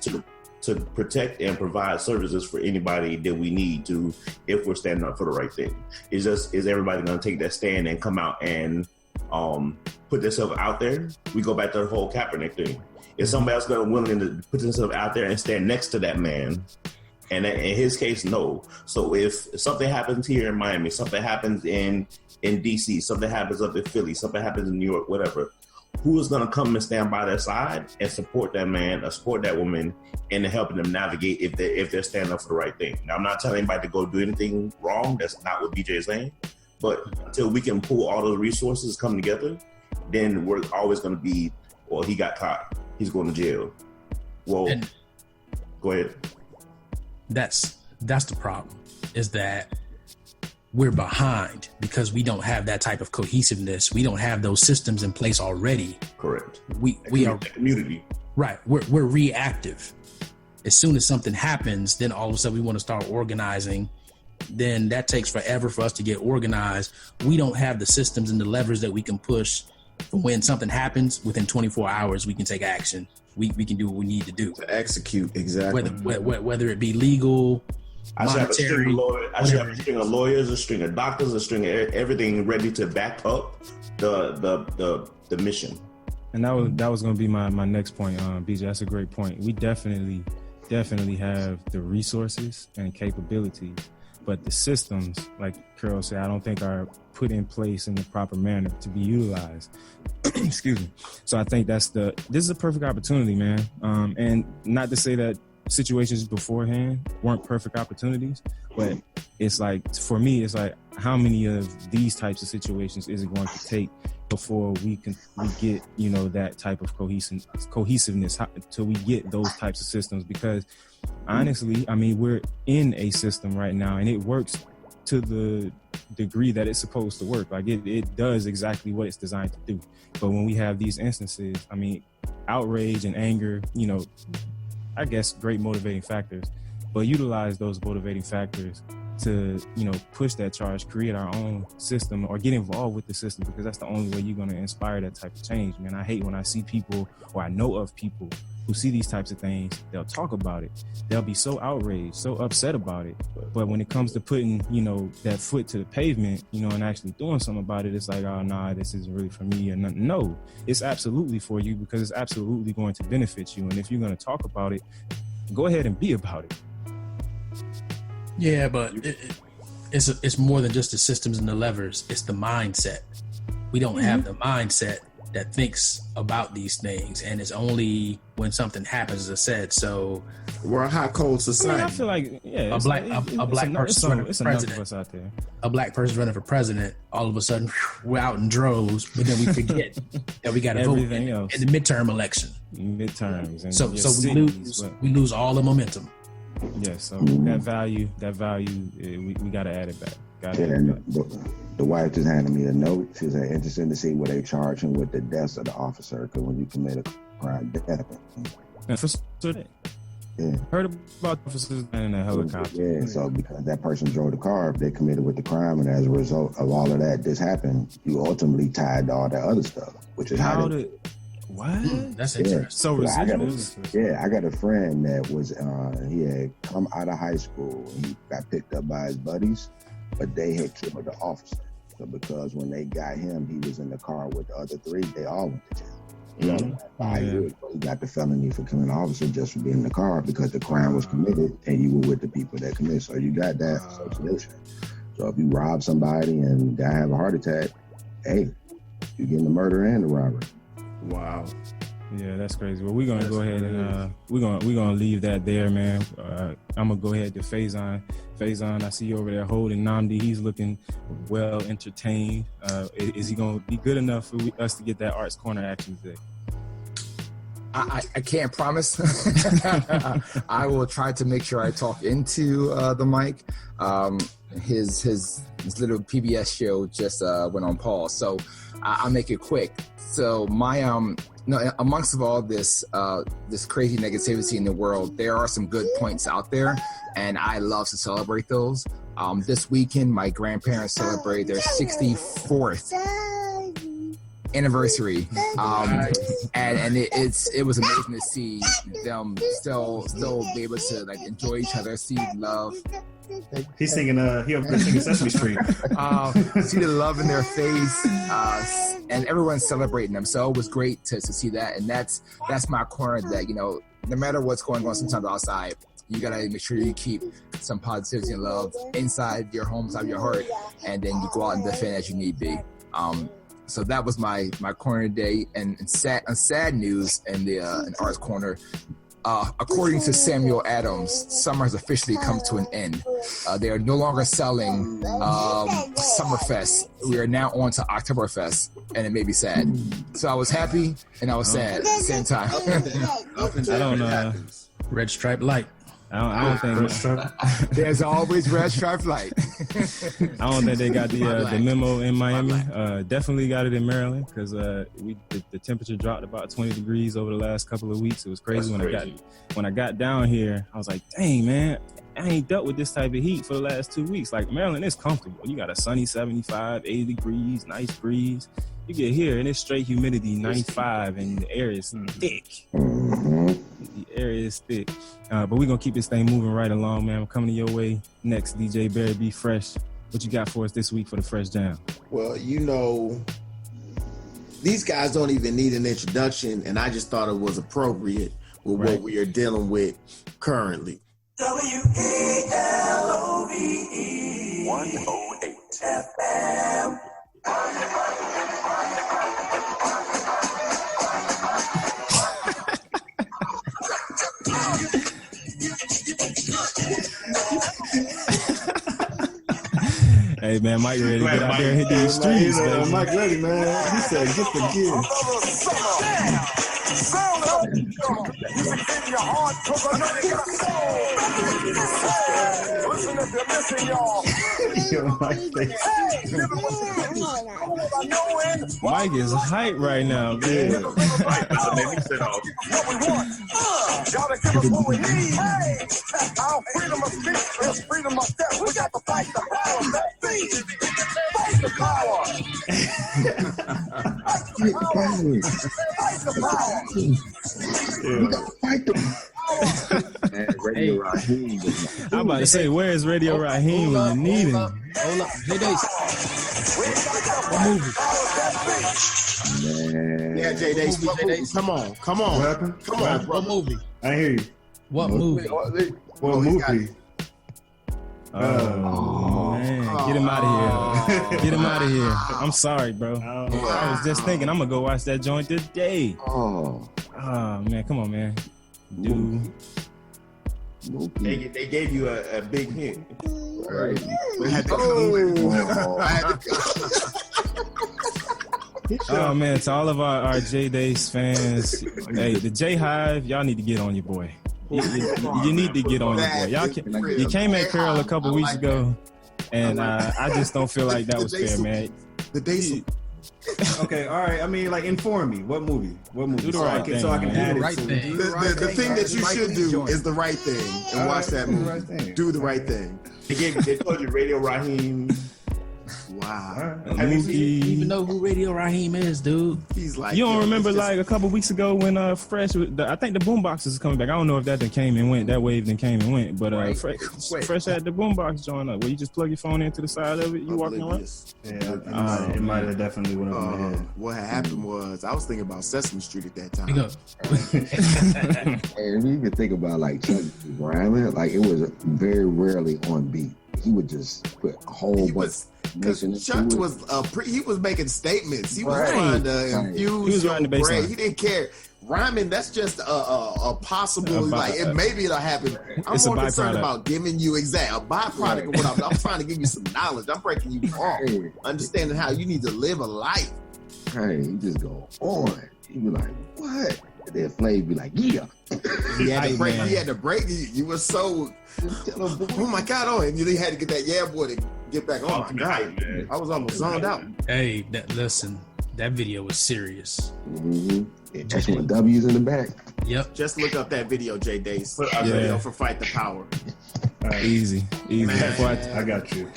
[SPEAKER 5] to protect and provide services for anybody that we need to, if we're standing up for the right thing. It's just, is everybody going to take that stand and come out and put themselves out there? We go back to the whole Kaepernick thing. Is somebody else going to willing to put themselves out there and stand next to that man? And in his case, no. So if something happens here in Miami, something happens in DC, something happens up in Philly, something happens in New York, whatever, who is going to come and stand by their side and support that man or support that woman and helping them navigate if they're standing up for the right thing? Now, I'm not telling anybody to go do anything wrong. That's not what BJ is saying. But until we can pull all those resources come together, then we're always going to be, well, he got caught, he's going to jail. Well, go ahead.
[SPEAKER 6] That's the problem, is that we're behind because we don't have that type of cohesiveness. We don't have those systems in place already.
[SPEAKER 5] Correct.
[SPEAKER 6] We are
[SPEAKER 5] community.
[SPEAKER 6] Right. We're reactive. As soon as something happens, then all of a sudden we want to start organizing. Then that takes forever for us to get organized. We don't have the systems and the levers that we can push for when something happens. Within 24 hours, we can take action. We can do what we need to do.
[SPEAKER 3] To execute, exactly.
[SPEAKER 6] Whether it be legal,
[SPEAKER 5] I should have a string of lawyers, a string of doctors, a string of everything ready to back up the mission.
[SPEAKER 2] And that was going to be my next point, BJ. That's a great point. We definitely have the resources and capabilities, but the systems, like Carol said, I don't think are put in place in the proper manner to be utilized. Excuse me. So I think this is a perfect opportunity, man. And not to say that situations beforehand weren't perfect opportunities, but it's like, for me, it's like, how many of these types of situations is it going to take before we get, you know, that type of cohesiveness till we get those types of systems? Because honestly, I mean, we're in a system right now and it works to the degree that it's supposed to work. Like it does exactly what it's designed to do. But when we have these instances, I mean, outrage and anger, you know, I guess great motivating factors, but utilize those motivating factors to, you know, push that charge, create our own system or get involved with the system, because that's the only way you're going to inspire that type of change, man. I hate when I see people, or I know of people who see these types of things, they'll talk about it. They'll be so outraged, so upset about it. But when it comes to putting, you know, that foot to the pavement, you know, and actually doing something about it, it's like, oh, nah, this isn't really for me. Or nothing. No, it's absolutely for you, because it's absolutely going to benefit you. And if you're going to talk about it, go ahead and be about it.
[SPEAKER 6] Yeah, but it's more than just the systems and the levers. It's the mindset. We don't have the mindset that thinks about these things, and it's only when something happens, as I said. So
[SPEAKER 8] we're a hot cold society.
[SPEAKER 2] I feel like
[SPEAKER 6] a black person running for president.
[SPEAKER 2] Out there.
[SPEAKER 6] A black person running for president. All of a sudden, we're out in droves, but then we forget that we got to vote in the midterm election.
[SPEAKER 2] Midterms, and
[SPEAKER 6] so we lose all the momentum.
[SPEAKER 2] Yeah, so that value, we got to add it back.
[SPEAKER 4] The wife just handed me a note. She said, interesting to see where they charge him with the deaths of the officer, because when you commit a crime, death happens. Yeah.
[SPEAKER 2] Heard about officers in a helicopter.
[SPEAKER 4] Yeah, so because that person drove the car, they committed with the crime, and as a result of all of that, this happened, you ultimately tied to all that other stuff, which is
[SPEAKER 2] what?
[SPEAKER 6] That's interesting.
[SPEAKER 2] So
[SPEAKER 4] I got a friend that was he had come out of high school. He got picked up by his buddies, but they had killed the officer. So because when they got him, he was in the car with the other three. They all went to jail. You know, 5 years, but he got the felony for killing the officer just for being in the car because the crime was committed and you were with the people that committed. So you got that association. So if you rob somebody and guy have a heart attack, hey, you're getting the murder and the robbery.
[SPEAKER 8] Wow.
[SPEAKER 2] Yeah, that's crazy. Well, we're gonna go ahead and we're gonna leave that there, man. I'm gonna go ahead to Faison. Faison, I see you over there holding Namdi. He's looking well entertained. Is he gonna be good enough for us to get that Arts Corner action today?
[SPEAKER 7] I can't promise. I will try to make sure I talk into the mic. His little PBS show just went on pause, so I'll make it quick. So my amongst of all this crazy negativity in the world, there are some good points out there, and I love to celebrate those. This weekend, my grandparents celebrate their 64th anniversary, and it was amazing to see them still be able to like enjoy each other, see love.
[SPEAKER 3] He's singing Sesame Street.
[SPEAKER 7] See the love in their face, and everyone's celebrating them. So it was great to see that, and that's my corner. That no matter what's going on, sometimes outside, you gotta make sure you keep some positivity and love inside your home, inside your heart, and then you go out and defend as you need be. So that was my corner today, and sad news in the in Arts Corner. According to Samuel Adams, summer has officially come to an end. They are no longer selling Summerfest. We are now on to Oktoberfest, and it made me sad. So I was happy and I was sad at the same time.
[SPEAKER 2] I don't know.
[SPEAKER 6] Red Stripe Light.
[SPEAKER 2] I don't think
[SPEAKER 7] there's always Red Stripe Light.
[SPEAKER 2] I don't think they got the memo in Miami. Definitely got it in Maryland because the temperature dropped about 20 degrees over the last couple of weeks. It was crazy. When I got down here, I was like, dang man, I ain't dealt with this type of heat for the last 2 weeks. Like Maryland is comfortable. You got a sunny 75, 80 degrees, nice breeze. You get here and it's straight humidity, 95, and the air is thick. The air is thick. But we're going to keep this thing moving right along, man. We're coming to your way next. DJ Barry B. Fresh. What you got for us this week for the Fresh Jam?
[SPEAKER 8] Well, these guys don't even need an introduction, and I just thought it was appropriate with what we are dealing with currently. WELOVE 108 FM.
[SPEAKER 2] Hey man, Mike ready to get out there and hit these streets, man.
[SPEAKER 3] Mike ready, man. He said, "Get the gear."
[SPEAKER 2] Mike is hype right now, man.
[SPEAKER 9] Y'all to give us what we need. Hey, our freedom of speech is freedom of death. We got to fight the power, baby. Fight the power.
[SPEAKER 4] Fight the power. Man, Radio Raheem.
[SPEAKER 2] I'm about to say, where is Radio Raheem when you need him?
[SPEAKER 6] Hold up. Hey, Dace. What movie?
[SPEAKER 4] Man.
[SPEAKER 8] Yeah, J Dace. Come on.
[SPEAKER 3] What happened?
[SPEAKER 8] Come on, bro.
[SPEAKER 6] What movie?
[SPEAKER 3] I hear you.
[SPEAKER 6] What movie?
[SPEAKER 3] What movie?
[SPEAKER 2] Oh, man. Man, get him out of here. Get him out of here. I'm sorry, bro. I was just thinking I'm gonna go watch that joint today.
[SPEAKER 4] Oh,
[SPEAKER 2] Man, come on, man. Dude.
[SPEAKER 5] They gave you a big hint.
[SPEAKER 4] Right.
[SPEAKER 8] I had to come with it.
[SPEAKER 2] Oh man, to all of our J Days fans, hey, the J Hive, y'all need to get on your boy. You need to get on your boy. You came at Carol a couple weeks ago, and I just don't feel like that was fair, man.
[SPEAKER 8] The days.
[SPEAKER 3] Okay, all right. I mean, like, inform me. What movie?
[SPEAKER 2] Do the right thing,
[SPEAKER 3] so I can
[SPEAKER 2] man.
[SPEAKER 3] add
[SPEAKER 6] Do the
[SPEAKER 3] it
[SPEAKER 6] right
[SPEAKER 3] to
[SPEAKER 6] thing.
[SPEAKER 8] The thing that you should do is the right thing and watch that movie.
[SPEAKER 3] right thing.
[SPEAKER 8] Do the right thing.
[SPEAKER 5] They told you Radio Raheem.
[SPEAKER 8] Wow.
[SPEAKER 5] Have you seen
[SPEAKER 6] You even know who Radio Raheem is, dude?
[SPEAKER 8] He's like,
[SPEAKER 2] You don't
[SPEAKER 8] yo,
[SPEAKER 2] remember
[SPEAKER 8] it's just-
[SPEAKER 2] like a couple weeks ago when Fresh, I think the Boomboxes is coming back. I don't know if that then came and went, that wave then came and went, but
[SPEAKER 8] Right.
[SPEAKER 2] Fresh had the Boombox joint up where you just plug your phone into the side of it, you walking around.
[SPEAKER 8] Oblivious.
[SPEAKER 3] Yeah, it might have definitely went over my head.
[SPEAKER 8] What had happened was I was thinking about Sesame Street at that time.
[SPEAKER 6] Big up.
[SPEAKER 4] And if you could think about like Chuck rhyming, like it was very rarely on beat. He would just put a whole
[SPEAKER 8] He
[SPEAKER 4] bunch
[SPEAKER 8] was because
[SPEAKER 4] mixing it
[SPEAKER 8] Chuck
[SPEAKER 4] to it.
[SPEAKER 8] was he was making statements. He was
[SPEAKER 4] Right.
[SPEAKER 8] trying to
[SPEAKER 4] Right.
[SPEAKER 8] infuse
[SPEAKER 2] He was
[SPEAKER 8] your
[SPEAKER 2] writing the
[SPEAKER 8] brain.
[SPEAKER 2] baseline.
[SPEAKER 8] He didn't care. Rhyming, that's just a possible maybe it'll happen. I'm
[SPEAKER 2] It's a
[SPEAKER 8] more concerned
[SPEAKER 2] byproduct.
[SPEAKER 8] about giving you a byproduct of what I'm trying to give you some knowledge. I'm breaking you off,
[SPEAKER 4] Hey,
[SPEAKER 8] understanding how you need to live a life.
[SPEAKER 4] hey, he just go on. He be like, what? And then Flav be like, yeah.
[SPEAKER 8] He had
[SPEAKER 2] Hey,
[SPEAKER 8] to break.
[SPEAKER 2] man.
[SPEAKER 8] He had to break. You were so.
[SPEAKER 4] Tell him, boy.
[SPEAKER 8] Oh my God! Oh, and you had to get that yeah boy to get back. Oh my God!
[SPEAKER 5] man.
[SPEAKER 8] I was almost zoned out.
[SPEAKER 6] Hey, listen, that video was serious.
[SPEAKER 4] Mhm. And that's what W's in the back.
[SPEAKER 6] Yep.
[SPEAKER 8] Just look up that video, J Days.
[SPEAKER 5] Yeah.
[SPEAKER 8] Video for Fight the Power.
[SPEAKER 3] All right,
[SPEAKER 2] Easy.
[SPEAKER 8] Man.
[SPEAKER 2] Before
[SPEAKER 3] I got you.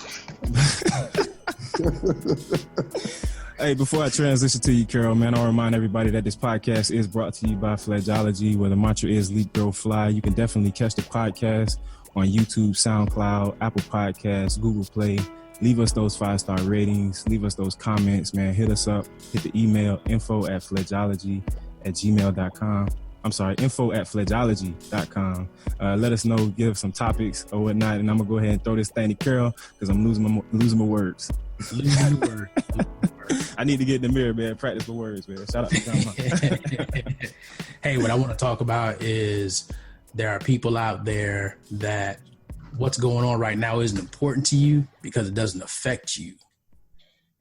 [SPEAKER 2] Before I transition to you, Carol, man, I'll remind everybody that this podcast is brought to you by Fledgeology, where the mantra is Leap, Grow, Fly. You can definitely catch the podcast on YouTube, SoundCloud, Apple Podcasts, Google Play. Leave us those 5-star ratings. Leave us those comments, man. Hit us up. Hit the email, info@fledgeology@gmail.com. I'm sorry, info@fledgeology.com. Let us know, give some topics or whatnot, and I'm gonna go ahead and throw this thing to Carol because I'm losing my words.
[SPEAKER 6] Losing your word.
[SPEAKER 2] I need to get in the mirror, man. Practice my words, man. Shout out to Grandma.
[SPEAKER 6] Hey, what I want to talk about is there are people out there that what's going on right now isn't important to you because it doesn't affect you.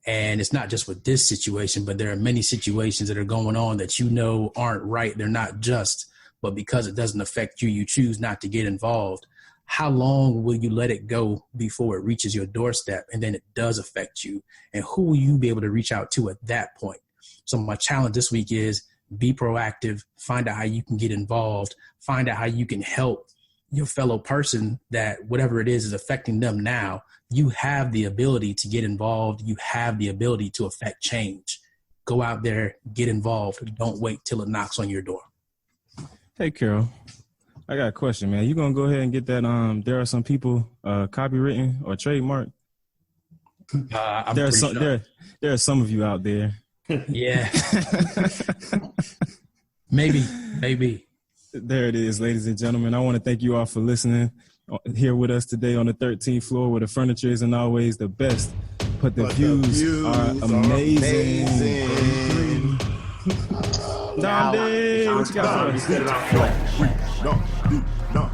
[SPEAKER 6] And it's not just with this situation, but there are many situations that are going on that you know aren't right. They're not just, but because it doesn't affect you, you choose not to get involved. How long will you let it go before it reaches your doorstep and then it does affect you? And who will you be able to reach out to at that point? So my challenge this week is be proactive, find out how you can get involved, find out how you can help your fellow person that whatever it is affecting them now. You have the ability to get involved. You have the ability to affect change. Go out there, get involved. Don't wait till it knocks on your door.
[SPEAKER 2] Hey, Carol, I got a question, man. You gonna go ahead and get that? There are some people copywritten or trademarked.
[SPEAKER 6] I'm
[SPEAKER 2] There are
[SPEAKER 6] pretty
[SPEAKER 2] some.
[SPEAKER 6] sure.
[SPEAKER 2] There are some of you out there.
[SPEAKER 6] Yeah. Maybe.
[SPEAKER 2] There it is, ladies and gentlemen. I want to thank you all for listening here with us today on the 13th floor where the furniture isn't always the best, but the views are amazing. Dom Day, what you got for us?
[SPEAKER 8] No.